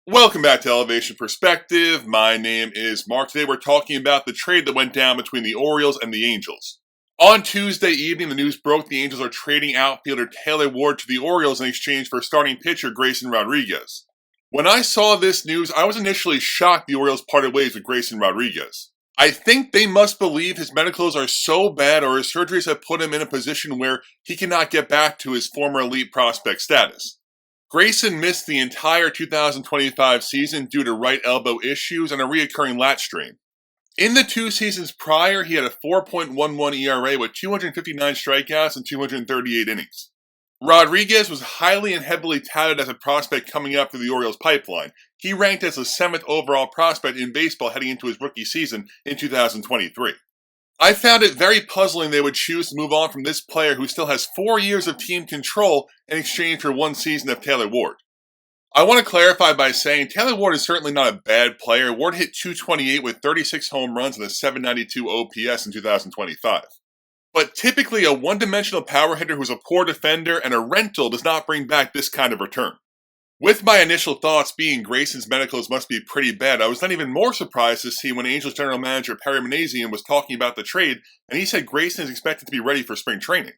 Welcome back to Elevation Perspective. My name is Mark. Today we're talking about the trade that went down between the Orioles and the Angels. On Tuesday evening, the news broke the Angels are trading outfielder Taylor Ward to the Orioles in exchange for starting pitcher Grayson Rodriguez. When I saw this news, I was initially shocked the Orioles parted ways with Grayson Rodriguez. I think they must believe his medicals are so bad or his surgeries have put him in a position where he cannot get back to his former elite prospect status. Grayson missed the entire 2025 season due to right elbow issues and a reoccurring lat strain. In the 2 seasons prior, he had a 4.11 ERA with 259 strikeouts and 238 innings. Rodriguez was highly and heavily touted as a prospect coming up through the Orioles pipeline. He ranked as the 7th overall prospect in baseball heading into his rookie season in 2023. I found it very puzzling they would choose to move on from this player who still has 4 years of team control in exchange for 1 season of Taylor Ward. I want to clarify by saying Taylor Ward is certainly not a bad player. Ward hit .228 with 36 home runs and a .792 OPS in 2025. But typically a one-dimensional power hitter who's a poor defender and a rental does not bring back this kind of return. With my initial thoughts being Grayson's medicals must be pretty bad, I was then even more surprised to see when Angels general manager Perry Minasian was talking about the trade, and he said Grayson is expected to be ready for spring training.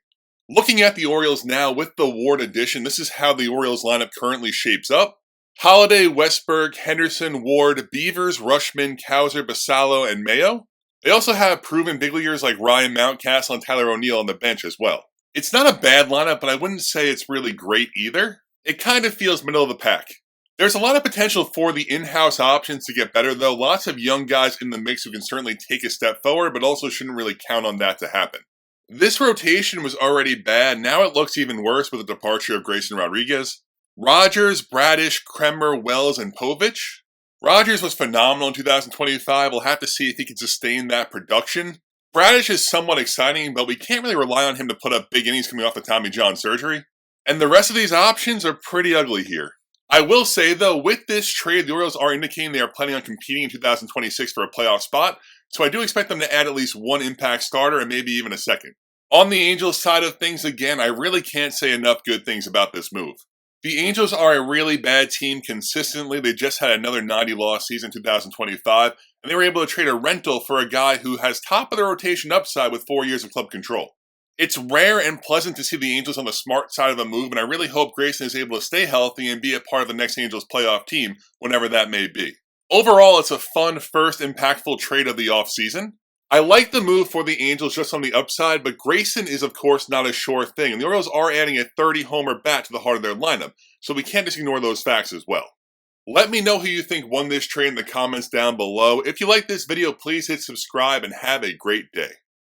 Looking at the Orioles now with the Ward addition, this is how the Orioles lineup currently shapes up. Holliday, Westberg, Henderson, Ward, Beavers, Rushman, Cowser, Basallo, and Mayo. They also have proven big leaguers like Ryan Mountcastle and Tyler O'Neill on the bench as well. It's not a bad lineup, but I wouldn't say it's really great either. It kind of feels middle of the pack. There's a lot of potential for the in-house options to get better though. Lots of young guys in the mix who can certainly take a step forward, but also shouldn't really count on that to happen. This rotation was already bad. Now it looks even worse with the departure of Grayson Rodriguez. Rogers, Bradish, Kremer, Wells, and Povich. Rogers was phenomenal in 2025. We'll have to see if he can sustain that production. Bradish is somewhat exciting, but we can't really rely on him to put up big innings coming off the Tommy John surgery. And the rest of these options are pretty ugly here. I will say though, with this trade, the Orioles are indicating they are planning on competing in 2026 for a playoff spot, so I do expect them to add at least 1 impact starter and maybe even a second. On the Angels side of things, again, I really can't say enough good things about this move. The Angels are a really bad team consistently. They just had another 90-loss season in 2025, and they were able to trade a rental for a guy who has top of the rotation upside with 4 years of club control. It's rare and pleasant to see the Angels on the smart side of the move, and I really hope Grayson is able to stay healthy and be a part of the next Angels playoff team, whenever that may be. Overall, it's a fun first impactful trade of the offseason. I like the move for the Angels just on the upside, but Grayson is of course not a sure thing, and the Orioles are adding a 30-homer bat to the heart of their lineup, so we can't just ignore those facts as well. Let me know who you think won this trade in the comments down below. If you like this video, please hit subscribe and have a great day.